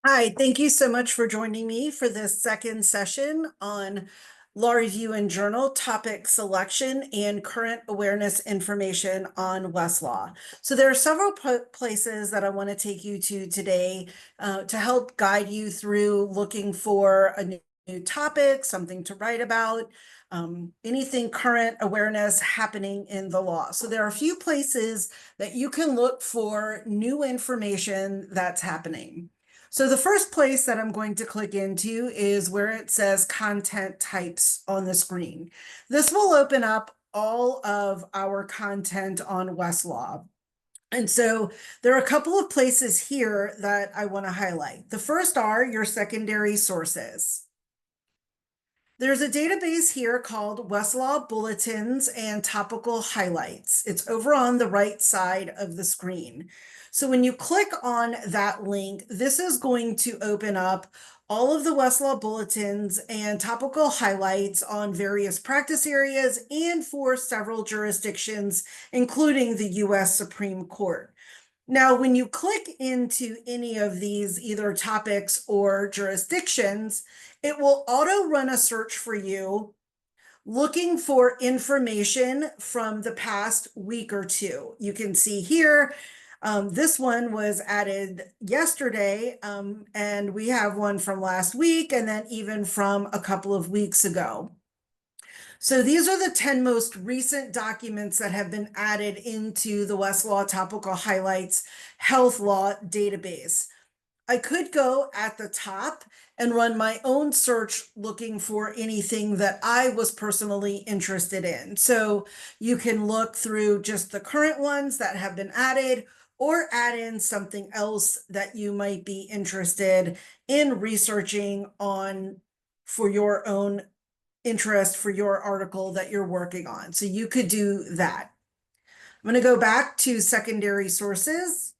Hi, thank you so much for joining me for this second session on Law Review and Journal topic selection and current awareness information on Westlaw. So there are several places that I want to take you to today to help guide you through looking for a new topic, something to write about, anything current awareness happening in the law. So there are a few places that you can look for new information that's happening. So the first place that I'm going to click into is where it says content types on the screen. This will open up all of our content on Westlaw. And so there are a couple of places here that I want to highlight. The first are your secondary sources. There's a database here called Westlaw Bulletins and Topical Highlights. It's over on the right side of the screen. So when you click on that link, this is going to open up all of the Westlaw bulletins and topical highlights on various practice areas and for several jurisdictions, including the US Supreme Court. Now, when you click into any of these either topics or jurisdictions, it will auto run a search for you looking for information from the past week or two. You can see here, this one was added yesterday, and we have one from last week and then even from a couple of weeks ago. So these are the 10 most recent documents that have been added into the Westlaw Topical Highlights Health Law database. I could go at the top and run my own search looking for anything that I was personally interested in. So you can look through just the current ones that have been added or add in something else that you might be interested in researching on for your own interest for your article that you're working on. So you could do that. I'm going to go back to secondary sources.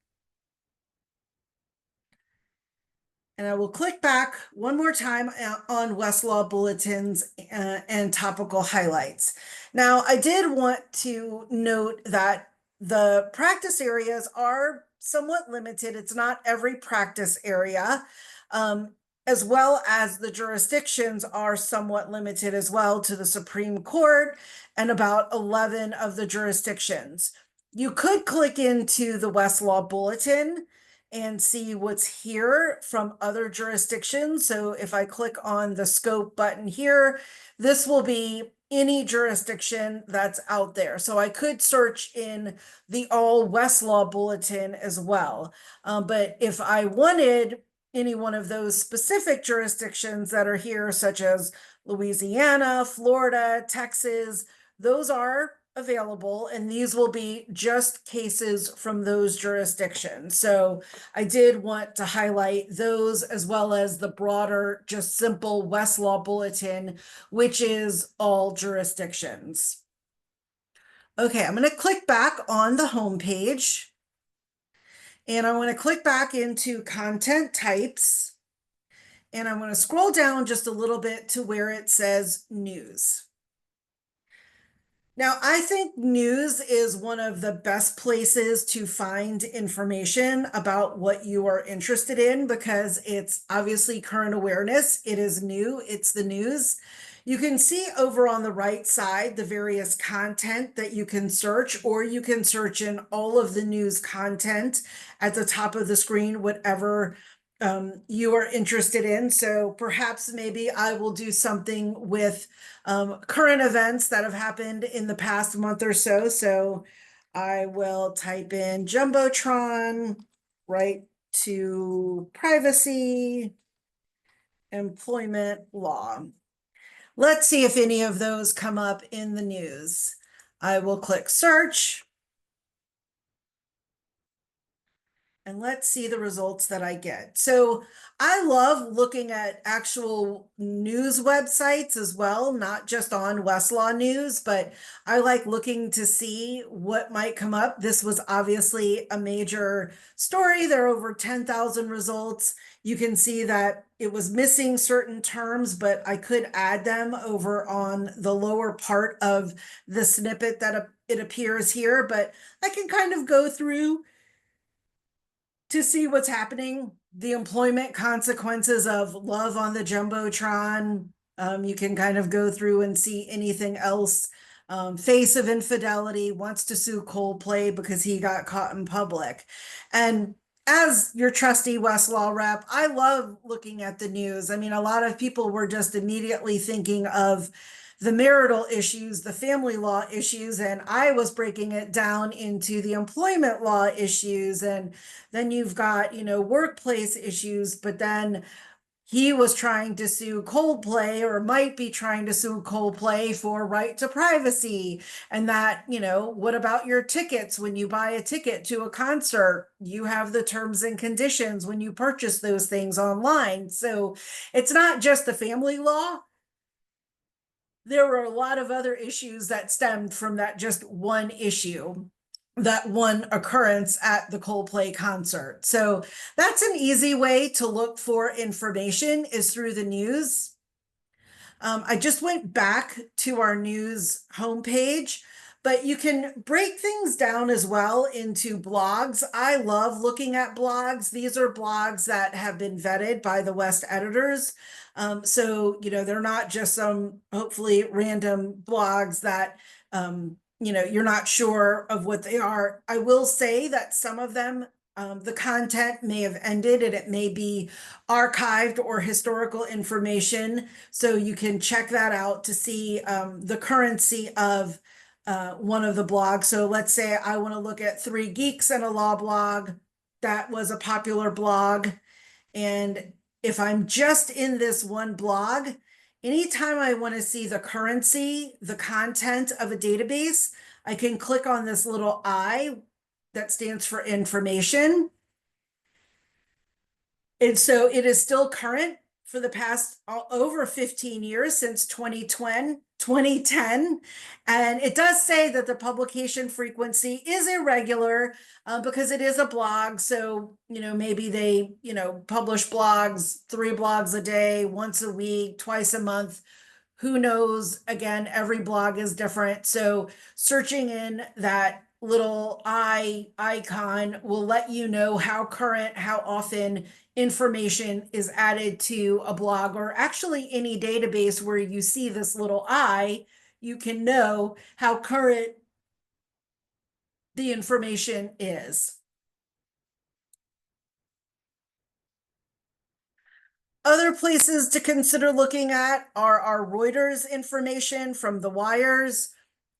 And I will click back one more time on Westlaw bulletins and topical highlights. Now, I did want to note that the practice areas are somewhat limited. It's not every practice area, as well as the jurisdictions are somewhat limited as well to the Supreme Court and about 11 of the jurisdictions. You could click into the Westlaw bulletin and see what's here from other jurisdictions. So if I click on the scope button here, this will be any jurisdiction that's out there. So I could search in the all Westlaw bulletin as well. But if I wanted any one of those specific jurisdictions that are here, such as Louisiana, Florida, Texas, those are available, and these will be just cases from those jurisdictions. So I did want to highlight those as well as the broader, just simple Westlaw bulletin, which is all jurisdictions. Okay, I'm going to click back on the home page, and I want to click back into content types, and I'm going to scroll down just a little bit to where it says news. Now, I think news is one of the best places to find information about what you are interested in because it's obviously current awareness. It is new, it's the news. You can see over on the right side the various content that you can search, or you can search in all of the news content at the top of the screen, whatever you are interested in. So perhaps maybe I will do something with current events that have happened in the past month or so. So I will type in Jumbotron, right to privacy, employment law. Let's see if any of those come up in the news. I will click search. And let's see the results that I get. So I love looking at actual news websites as well, not just on Westlaw News, but I like looking to see what might come up. This was obviously a major story. There are over 10,000 results. You can see that it was missing certain terms, but I could add them over on the lower part of the snippet that it appears here. But I can kind of go through to see what's happening, the employment consequences of love on the Jumbotron. You can kind of go through and see anything else. Face of infidelity, wants to sue Coldplay because he got caught in public. And as your trusty Westlaw rep, I love looking at the news. I mean, a lot of people were just immediately thinking of the marital issues, the family law issues, and I was breaking it down into the employment law issues. And then you've got, workplace issues, but then he was trying to sue Coldplay or might be trying to sue Coldplay for right to privacy. And that, what about your tickets? When you buy a ticket to a concert, you have the terms and conditions when you purchase those things online. So it's not just the family law. There were a lot of other issues that stemmed from that just one issue, that one occurrence at the Coldplay concert. So that's an easy way to look for information, is through the news. I just went back to our news homepage, but you can break things down as well into blogs. I love looking at blogs. These are blogs that have been vetted by the West editors. So, they're not just some hopefully random blogs that, you're not sure of what they are. I will say that some of them, the content may have ended and it may be archived or historical information. So you can check that out to see the currency of one of the blogs. So let's say I want to look at Three Geeks and a Law blog. That was a popular blog. And if I'm just in this one blog, anytime I want to see the currency, the content of a database, I can click on this little I that stands for information. And so it is still current for the past over 15 years, since 2010. And it does say that the publication frequency is irregular because it is a blog. So, maybe they, publish blogs, 3 blogs a day, once a week, twice a month. Who knows? Again, every blog is different. So searching in that little icon will let you know how current, how often information is added to a blog, or actually any database where you see this little I, you can know how current the information is. Other places to consider looking at are our Reuters information from the wires,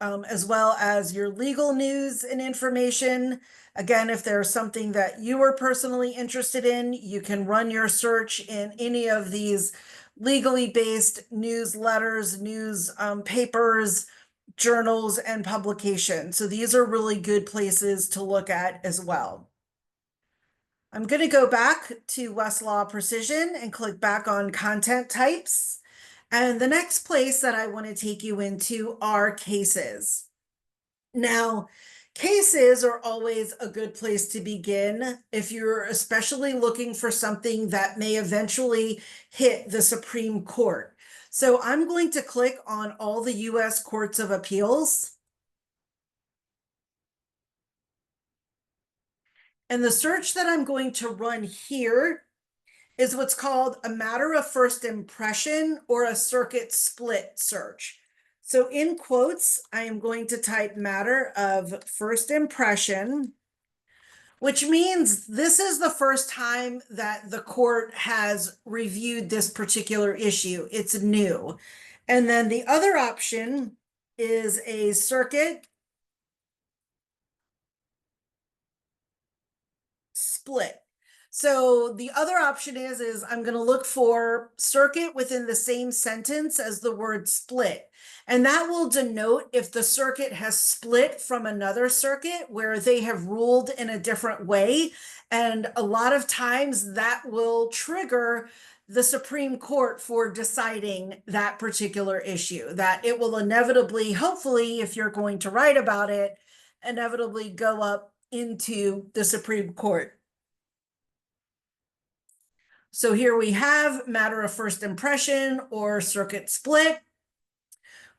as well as your legal news and information. Again, if there's something that you are personally interested in, you can run your search in any of these legally based newsletters, news papers, journals, and publications. So these are really good places to look at as well. I'm going to go back to Westlaw Precision and click back on content types. And the next place that I want to take you into are cases. Now, cases are always a good place to begin if you're especially looking for something that may eventually hit the Supreme Court. So I'm going to click on all the U.S. Courts of Appeals. And the search that I'm going to run here is what's called a matter of first impression, or a circuit split search. So in quotes, I am going to type matter of first impression, which means this is the first time that the court has reviewed this particular issue. It's new. And then the other option is a circuit split. So the other option is I'm going to look for circuit within the same sentence as the word split. And that will denote if the circuit has split from another circuit where they have ruled in a different way. And a lot of times that will trigger the Supreme Court for deciding that particular issue, that it will inevitably, hopefully, if you're going to write about it, inevitably go up into the Supreme Court. So here we have matter of first impression or circuit split.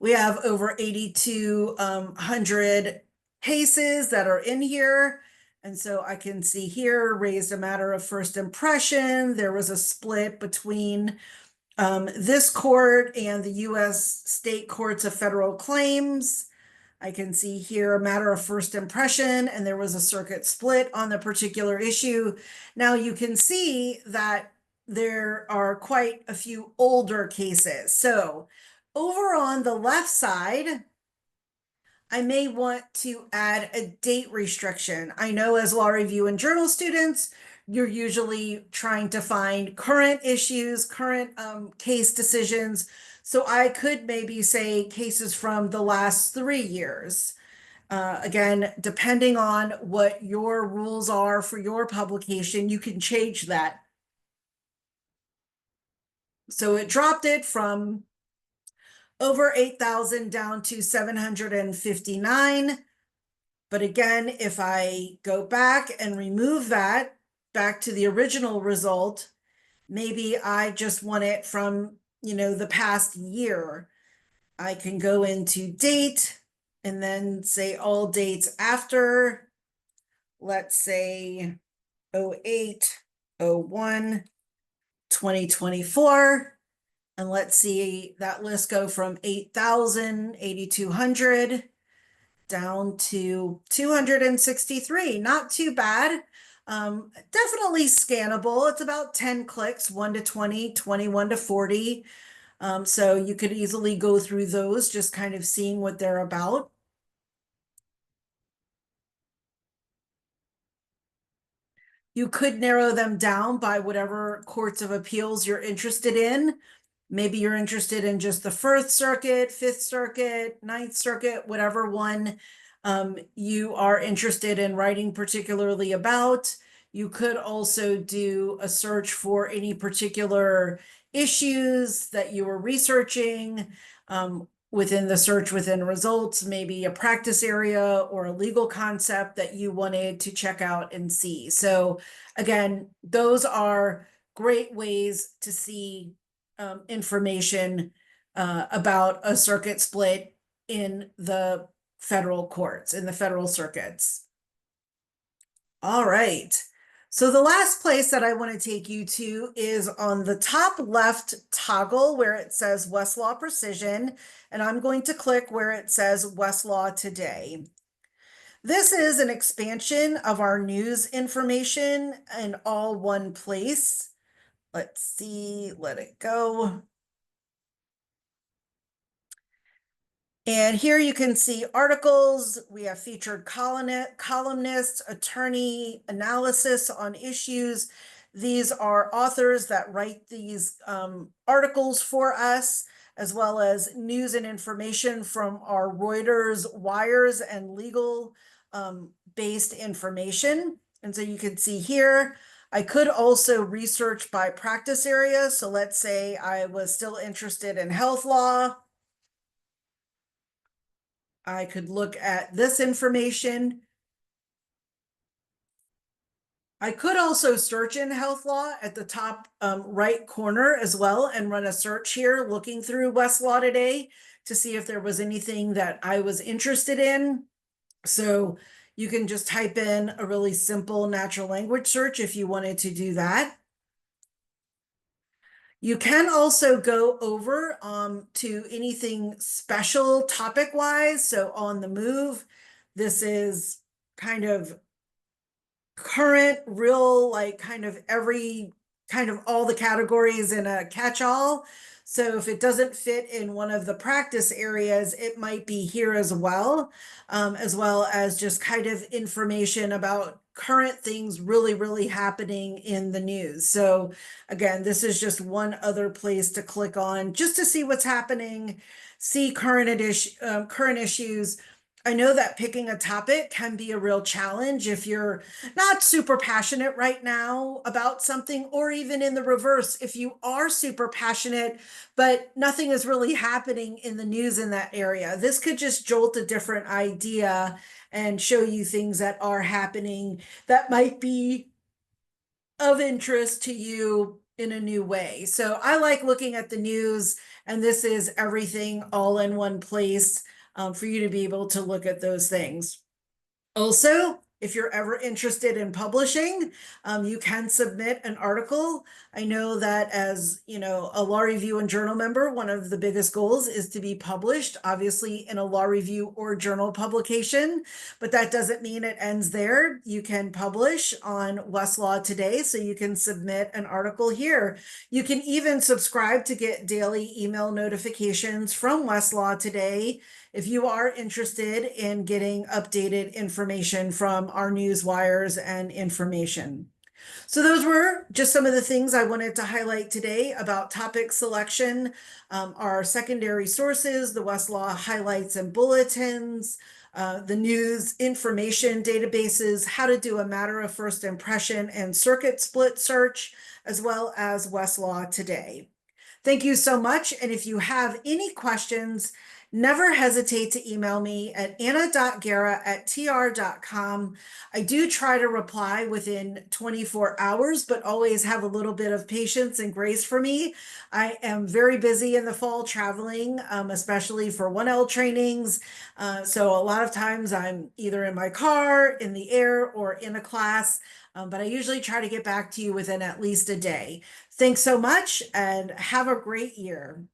We have over 8,200 cases that are in here. And so I can see here raised a matter of first impression. There was a split between this court and the U.S. State Courts of Federal Claims. I can see here a matter of first impression, and there was a circuit split on the particular issue. Now you can see that there are quite a few older cases. So over on the left side, I may want to add a date restriction. I know as law review and journal students, you're usually trying to find current issues, current case decisions. So I could maybe say cases from the last 3 years. Again, depending on what your rules are for your publication, you can change that. So it dropped it from over 8,000 down to 759. But again, if I go back and remove that back to the original result, maybe I just want it from, the past year. I can go into date and then say all dates after, let's say 08, 01, 2024. And let's see that list go from 8,000, 8,200 down to 263. Not too bad. Definitely scannable. It's about 10 clicks, 1 to 20, 21 to 40. So you could easily go through those, just kind of seeing what they're about. You could narrow them down by whatever courts of appeals you're interested in. Maybe you're interested in just the First Circuit, Fifth Circuit, Ninth Circuit, whatever one you are interested in writing particularly about. You could also do a search for any particular issues that you were researching within the search within results, maybe a practice area or a legal concept that you wanted to check out and see. So again, those are great ways to see information about a circuit split in the federal courts, in the federal circuits. All right. So the last place that I want to take you to is on the top left toggle where it says Westlaw Precision, and I'm going to click where it says Westlaw Today. This is an expansion of our news information in all one place. Let's see, let it go. And here you can see articles. We have featured columnists, attorney analysis on issues. These are authors that write these articles for us, as well as news and information from our Reuters, wires, and legal based information. And so you can see here, I could also research by practice area. So let's say I was still interested in health law. I could look at this information. I could also search in health law at the top right corner as well and run a search here looking through Westlaw Today to see if there was anything that I was interested in. So you can just type in a really simple natural language search if you wanted to do that. You can also go over to anything special topic-wise. So on the move, this is kind of current, real, like kind of every kind of all the categories in a catch-all. So if it doesn't fit in one of the practice areas, it might be here as well as just kind of information about current things really happening in the news. So again, this is just one other place to click on just to see what's happening, see current issues. I know that picking a topic can be a real challenge if you're not super passionate right now about something, or even in the reverse, if you are super passionate, but nothing is really happening in the news in that area. This could just jolt a different idea and show you things that are happening that might be of interest to you in a new way. So I like looking at the news, and this is everything all in one place for you to be able to look at those things. Also, If you're ever interested in publishing, you can submit an article. I know that as, a law review and journal member, one of the biggest goals is to be published, obviously in a law review or journal publication, but that doesn't mean it ends there. You can publish on Westlaw Today, so you can submit an article here. You can even subscribe to get daily email notifications from Westlaw Today if you are interested in getting updated information from our news wires and information. So those were just some of the things I wanted to highlight today about topic selection, our secondary sources, the Westlaw highlights and bulletins, the news information databases, how to do a matter of first impression and circuit split search, as well as Westlaw Today. Thank you so much. And if you have any questions, never hesitate to email me at anna.guerra@tr.com. I do try to reply within 24 hours, but always have a little bit of patience and grace for me. I am very busy in the fall traveling, especially for 1L trainings. So a lot of times I'm either in my car, in the air, or in a class. But I usually try to get back to you within at least a day. Thanks so much and have a great year.